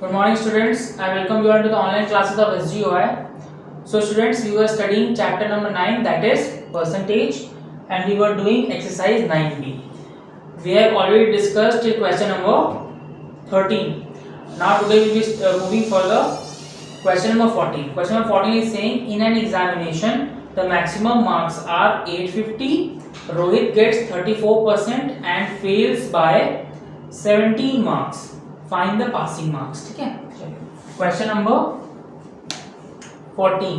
Good morning, students. I welcome you all to the online classes of SGOI. So, students, we were studying chapter number 9, that is percentage, and we were doing exercise 9B. We have already discussed till question number 13. Now, today we will be moving further. Question number 14. Question number 14 is saying, in an examination, the maximum marks are 850. Rohit gets 34% and fails by 17 marks. Find the passing marks. ठीक है, question number 14.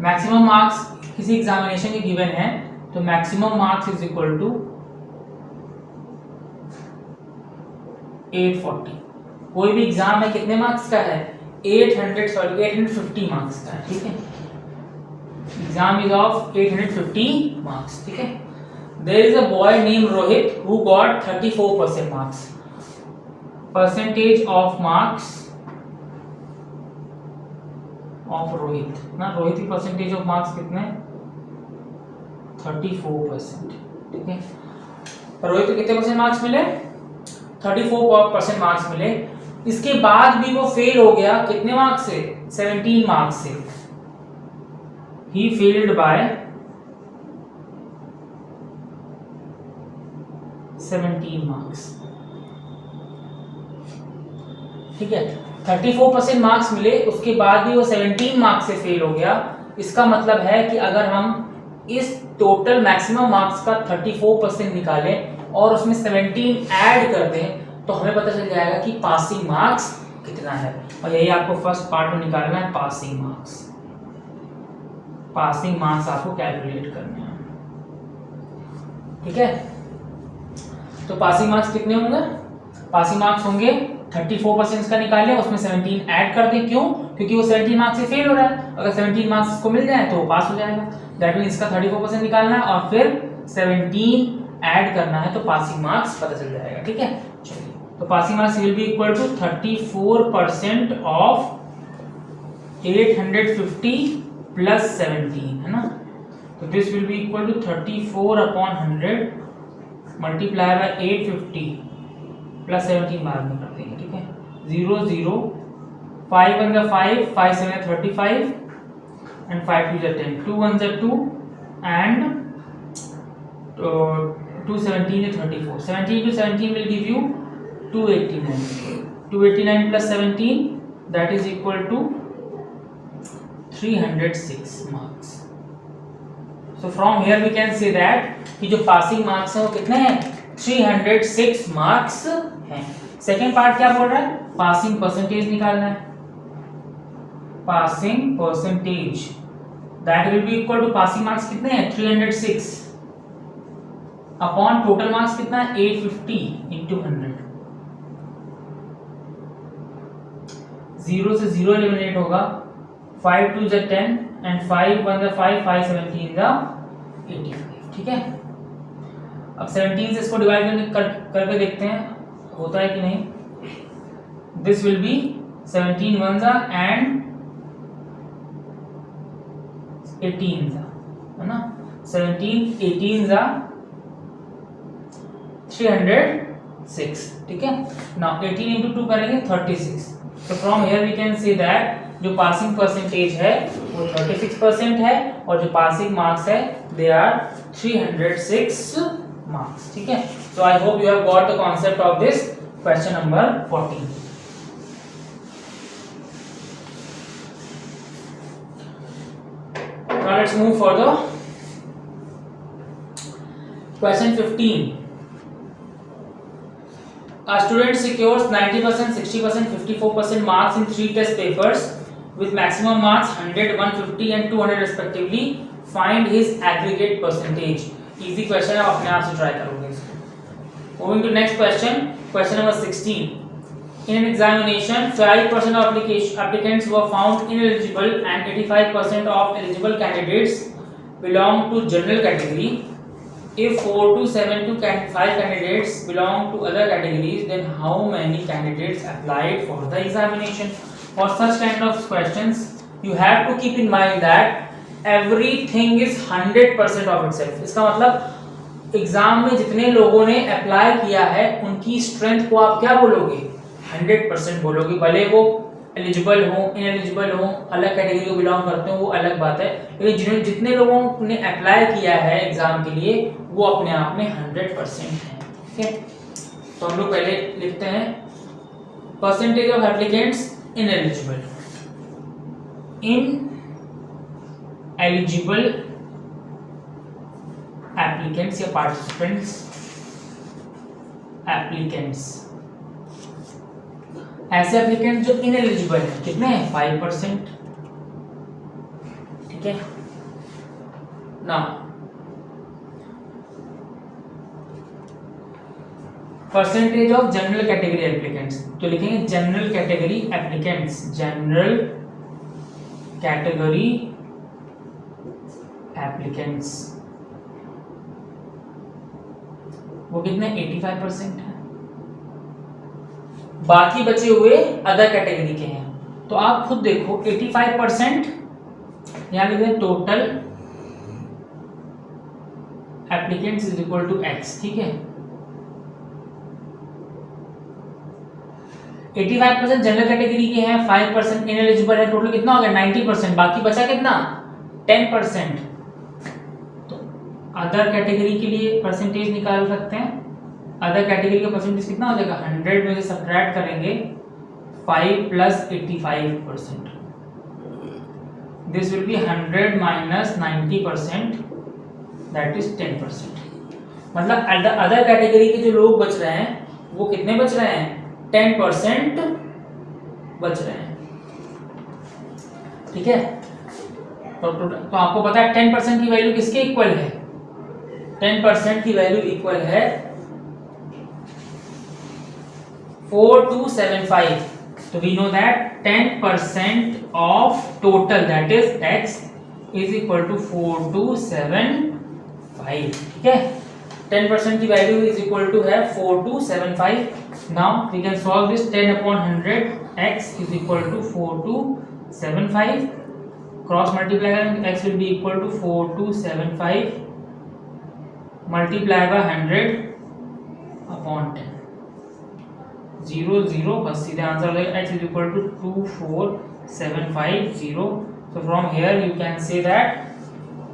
Maximum marks किसी examination के given है, तो maximum marks is equal to 840. कोई भी exam में कितने मार्क्स का है? 850 मार्क्स का है. ठीक है, एग्जाम इज ऑफ 850 मार्क्स. ठीक है, there is a boy name Rohit who got 34% marks. Percentage of marks of Rohit ना, रोहित की परसेंटेज ऑफ मार्क्स कितने? 34%. ठीक है, रोहित को कितने परसेंट मार्क्स मिले? 34% मार्क्स मिले. इसके बाद भी वो फेल हो गया. कितने मार्क्स से? 17 मार्क्स से. He failed bye 17 marks. ठीक है, 34% मार्क्स मिले, उसके बाद भी वो 17 मार्क्स से फेल हो गया. इसका मतलब है कि अगर हम इस टोटल मैक्सिमम मार्क्स का 34% निकालें और उसमें 17 ऐड कर दें तो हमें पता चल जाएगा कि पासिंग मार्क्स कितना है. और यही आपको फर्स्ट पार्ट में निकालना है, पासिंग मार्क्स. पासिंग मार्क्स आपको कैलकुलेट करने हैं. ठीक है, तो पासिंग मार्क्स कितने होंगे? पासिंग मार्क्स होंगे 34% का निकालें, उसमें 17 ऐड कर दें. क्यों? क्योंकि वो 17 मार्क्स से फेल हो रहा है. अगर 17 मार्क्स को मिल जाए तो वो पास हो जाएगा. दैट मीन इसका 34% निकालना है और फिर 17 ऐड करना है तो पासिंग मार्क्स पता चल जाएगा. ठीक है, चलिए, तो passing marks will be equal to 34% of 850 plus 17, है ना. तो this will be equal to 34/100 multiply by 850 plus 17 बाद में कर देंगे. ठीक है, 0 0 5 1 जा 5 5 7 35 एंड 5 2 जा 10 2 1 जा 2 and 2 17 is 34. 17 to 17 will give you 289. 289 plus 17, that is equal to 306 marks. So from here we can say that कि जो passing marks हैं वो कितने हैं? 306 marks हैं. सेकेंड पार्ट क्या बोल रहा है? पासिंग परसेंटेज निकालना है. Passing percentage that will be equal to passing marks कितने हैं? 306 अपॉन टोटल मार्क्स कितना है? 850 इंटू 100. 0 से 0 एलिमिनेट होगा. 5 2 जा 10 एंड 5 1 जा 5 5 17 जा 85. ठीक है, अब 17 से इसको डिवाइड करके देखते हैं होता है कि नहीं. दिस विल बी 17 1 जा एंड 18 जा, है ना. 17 18 जा 306. ठीक है, नाउ 18 into 2 करेंगे 36. तो from here we can see that जो पासिंग परसेंटेज है वो 36% है और जो पासिंग मार्क्स है दे आर 306 marks. ठीक है, so I hope you have got the concept of this question number 14. Now let's move further. Question 15. A student secures 90%, 60%, 54% marks in 3 test papers with maximum marks 100, 150 and 200 respectively. Find his aggregate percentage. Easy question है, आप अपने आप से try करोगे इसको. Moving to next question, question number 16. In an examination 5% of applicants were found ineligible and 85% of eligible candidates belong to general category. If 4 to 7 to 5 candidates belong to other categories, then how many candidates applied for the examination? For such kind of questions, you have to keep in mind that everything is 100% of itself. इसका मतलब exam में जितने लोगों ने apply किया है उनकी strength को आप क्या बोलोगे? 100% बोलोगे, भले वो एलिजिबल हो, इनएलिजिबल हो, अलग कैटेगरी को बिलोंग करते हो, वो अलग बात है, लेकिन जितने लोगों ने अप्लाई किया है एग्जाम के लिए वो अपने आप में 100% है। ठीक है, तो हम लोग पहले लिखते हैं percentage of applicants ineligible. Ineligible applicants या पार्टिसिपेंट्स, एप्लीकेंट्स, ऐसे एप्लीकेंट जो इनएलिजिबल है, कितने हैं? 5%। ठीक है ना, percentage of general category applicants, तो लिखेंगे general category applicants, general category applicants, वो कितने? 85% है। बाकी बचे हुए अदर कैटेगरी के हैं, तो आप खुद देखो 85% यहां लिख दें total applicants is equal to X. ठीक है, 85% जनरल कैटेगरी के हैं, 5% इनएलिजिबल है, टोटल कितना हो गया? 90%। बाकी बचा कितना? 10%। तो अदर कैटेगरी के लिए परसेंटेज निकाल सकते हैं। अदर कैटेगरी का परसेंटेज कितना हो जाएगा? 100 में से सब्ट्रैक्ट करेंगे 5 + 85%, this will B 100 - 90%, that is 10%। मतलब अदर कैटेगरी के जो लोग बच रहे हैं वो कितने बच रहे हैं? 10% बच रहे हैं। ठीक है, तो आपको पता है 10% की वैल्यू किसके इक्वल है? 10% की वैल्यू इक्वल है 4275। So we know that 10% of total, that is x, is equal to 4275. ठीक है, 10% की वैल्यू is equal to है 4275. Now we can solve this 10/100, x is equal to 4275. Cross multiply करेंगे, x will be equal to 4275 multiply by 100/10. 0 0 बस सीधे answer हो जाएगा, x is equal to 24750. So from here you can say that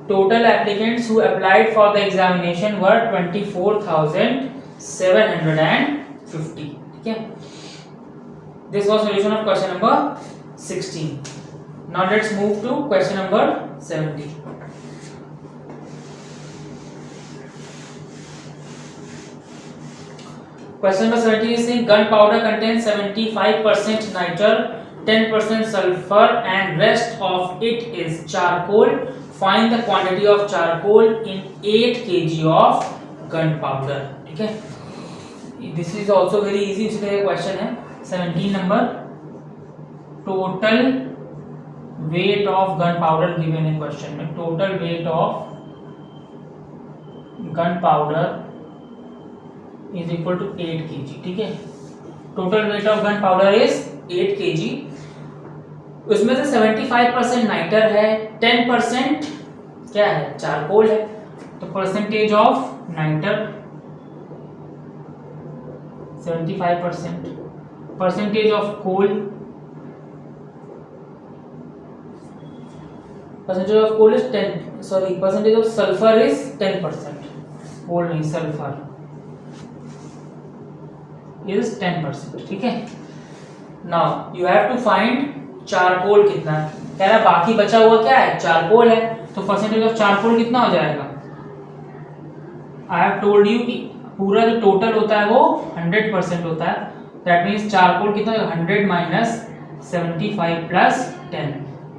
total applicants who applied for the examination were 24,750. ठीक है, this was solution of question number 16. Now let's move to question number 17. Question number 17 is saying gunpowder contains 75% niter, 10% sulfur and rest of it is charcoal. Find the quantity of charcoal in 8 kg of gunpowder. ठीक है, this is also very easy. इसी तरह question है 17 number, total weight of gunpowder given है question में, total weight of gunpowder is equal to 8 kg. ठीक है, total weight of gun powder is 8 kg। उसमें से 75% नाइटर है, 10% क्या है? चारकोल है। तो percentage of nitre 75%, percentage of coal, percentage of coal is 10, sorry percentage of sulphur is 10%, coal नहीं सल्फर is 10%। ठीक है, now you have to find charcoal कितना है। कह रहा बाकी बचा हुआ क्या है? चारकोल है, तो परसेंटेज ऑफ चारकोल कितना हो जाएगा? आई हैव टोल्ड यू कि पूरा जो टोटल होता है वो 100% होता है, दैट मीन्स चारकोल कितना होगा? 100 - 75 + 10,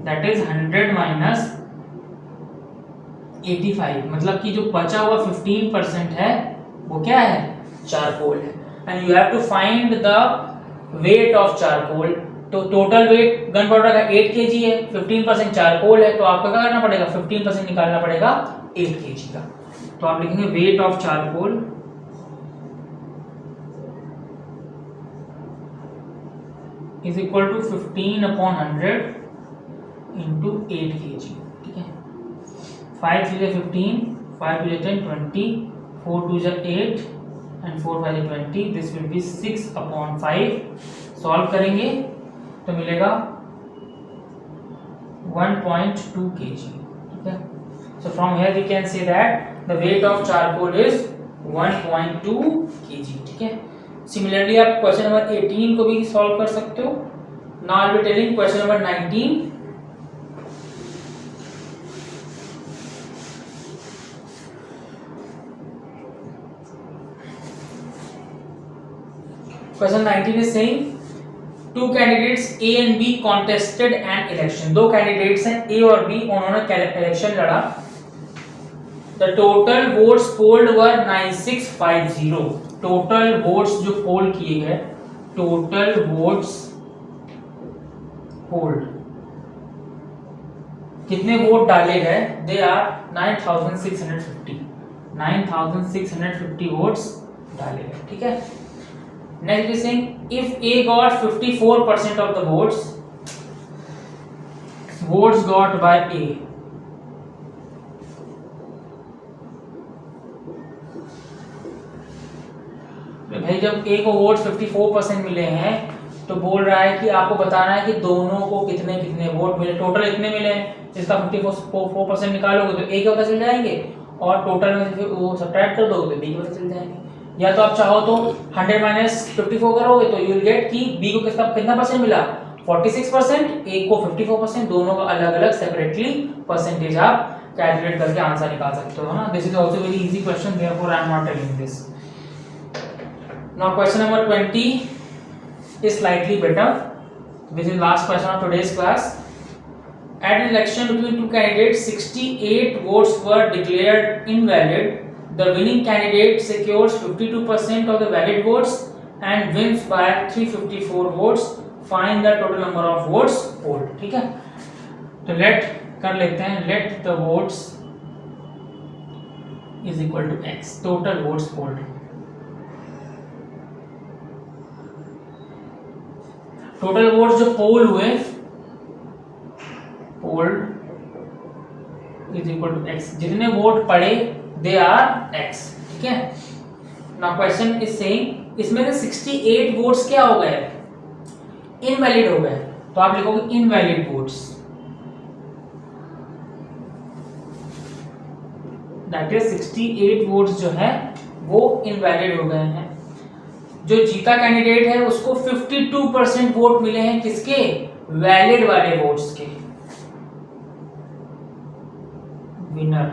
दैट इज 100 - 85। मतलब कि जो बचा हुआ 15% है वो क्या है? चारकोल है। And you have to find the weight of charcoal. तो टोटल वेट गन पाउडर का 8 kg है, 15% चारकोल है, तो आपका क्या करना पड़ेगा? 15% निकालना पड़ेगा 8 kg का। तो आप लिखेंगे weight of charcoal is equal to 15/100 into 8 kg। ठीक है, 5 × 15, 5 × 10, 20, 4 × 8 and 4 × 5 = 20. This will be 6/5 solve करेंगे तो मिलेगा 1.2 kg, ठीक है। So from here we can say that the weight of charcoal is 1.2 kg, ठीक है। सिमिलरली आप क्वेश्चन नंबर 18 को भी सॉल्व कर सकते हो। Now I will be telling question number 19। Question 19 is saying two candidates A and B contested an election. दो candidates हैं A और B, उन्होंने इलेक्शन लड़ा। The total votes polled were 9650. Total votes जो पोल किए गए, total votes polled, कितने vote डाले गए? They are 9650. 9650 वोट्स डाले गए, ठीक है। Next is saying if A got 54% of the votes got by A, भाई जब A को वोट 54% मिले हैं तो बोल रहा है कि आपको बताना है कि दोनों को कितने कितने वोट मिले, टोटल इतने मिले हैं, जिसका 54% निकालोगे तो A के पता चल जाएंगे और टोटल में से वो सब्ट्रैक्ट कर दोगे तो B के पता चल जाएंगे। या तो आप चाहो तो 100 माइनस 54 करोगे तो यू विल गेट कि B को कितना परसेंट मिला, 46%, A को 54%, दोनों का अलग अलग सेपरेटली परसेंटेज आप कैलकुलेट करके आंसर निकाल सकते हो ना। This is also very easy question, therefore I am not telling this. Now question number 20 is slightly better. This is last question of today's class. At an election between two candidates, 68 votes were declared invalid. The winning candidate secures 52% of the valid votes and wins by 354 votes. Find the total number of votes polled. ठीक है, तो let कर लेते हैं, let the votes is equal to x, total votes polled. Total votes जो poll हुए, polled is equal to X, जितने vote पड़े दे आर एक्स, ठीक है। नाउ क्वेश्चन इज सेइंग इसमें से 68 वोट्स क्या हो गए, इनवैलिड हो गए, तो आप लिखोगे invalid votes, that is 68 votes जो है वो इनवैलिड हो गए हैं। जो जीता कैंडिडेट है उसको 52% वोट मिले हैं, किसके, वैलिड वाले वोट्स के। Winner,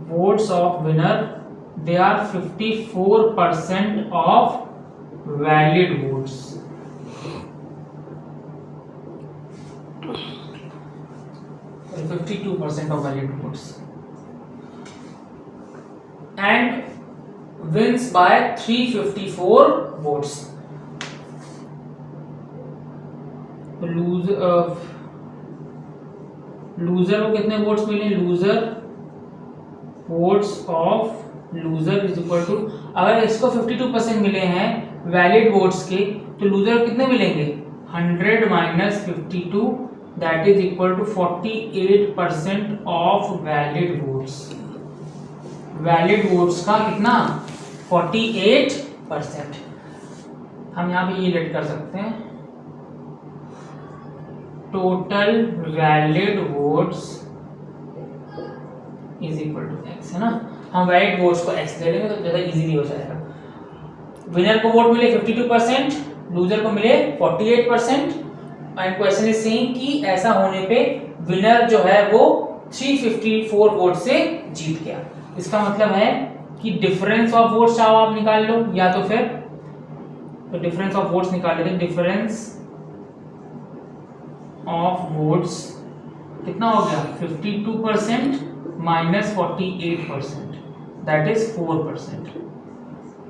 votes of winner they are 54% of valid votes. So 52% of valid votes and wins by 354 votes. Loser को कितने वोट्स मिले, loser votes of loser is equal to, अगर इसको 52% मिले हैं वैलिड वोट्स के तो लूजर कितने मिलेंगे, 100 minus 52 that is equal to 48% of valid votes. Valid votes का कितना, 48%। हम यहाँ पे ये लेट कर सकते हैं, total valid votes is equal to X, है ना। हम वैलिड वोट्स को एक्स ले लेंगे तो ज़्यादा इजीली हो जाएगा। विनर को वोट मिले 52%, लूजर को मिले 48%, एंड क्वेश्चन इज सेइंग कि ऐसा होने पे विनर जो है वो 354 वोट से जीत गया। इसका मतलब है कि डिफरेंस ऑफ वोट्स चाहो आप निकाल लो, या तो फिर तो डिफरेंस ऑफ वोट्स निकाल लेते हैं। डिफरेंस ऑफ वोट्स कितना हो गया, 52% माइनस 48% दैट इज 4%।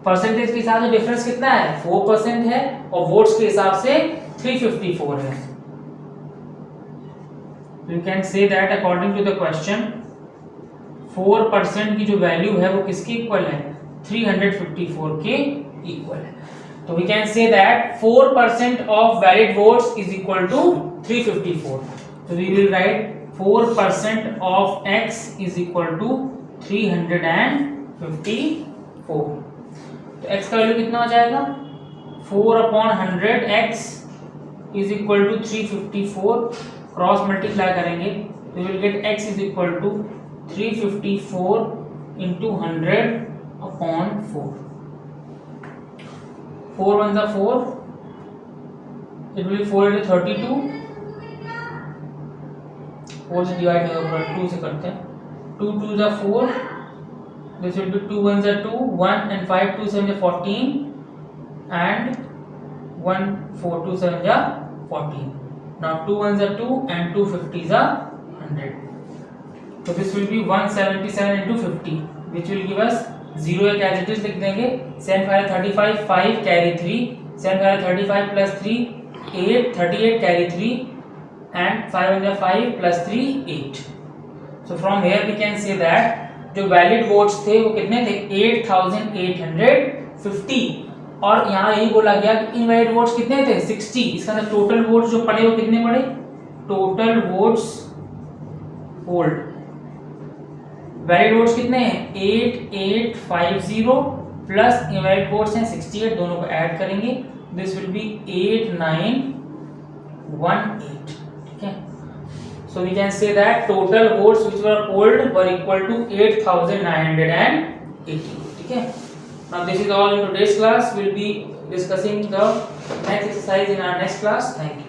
परसेंटेज के हिसाब से डिफरेंस कितना है, 4% है, और वोट्स के हिसाब से 354 है। You can say that according to the question 4% की जो वैल्यू है वो किसके इक्वल है, 354 के इक्वल है। तो we can say that 4% of valid votes is equal to 354। तो we will write 4% of x is equal to 354। तो x का वैल्यू कितना हो जाएगा, 4/100 x is equal to 354, cross multiply करेंगे तो will get x is equal to 354 into 100/4. 4 1s are 4, it will be 4 into 32, 4 से divide नहीं होगा 2 से करते हैं, 2 2s are 4, this will be 2 1s are 2, 1 and 5 2 7 are 14 and 1 4 2 7 are 14. Now 2 1s are 2 and 2 50s are 100. So this will be 177 into 50, which will give us 0 एक as it is लिख देंगे, 7 5 35, 5 carry 3, 7 5 35 plus 3 8, 38 carry 3 and 5 1 5 plus 3 8. So from here we can say that जो valid votes थे वो कितने थे 8850, और यहाँ यही बोला गया कि इनवैलिड वोट्स कितने थे 60. इसका मतलब टोटल वोट्स जो पड़े वो कितने पड़े, total votes hold valid votes कितने हैं 8850 प्लस इनवैलिड वोट्स हैं 68, दोनों को ऐड करेंगे, दिस विल बी 8918. ठीक है, so we can say that total votes which were polled were equal to 8980. ठीक है, now this is all in today's class. We'll be discussing the next exercise in our next class. Thank you.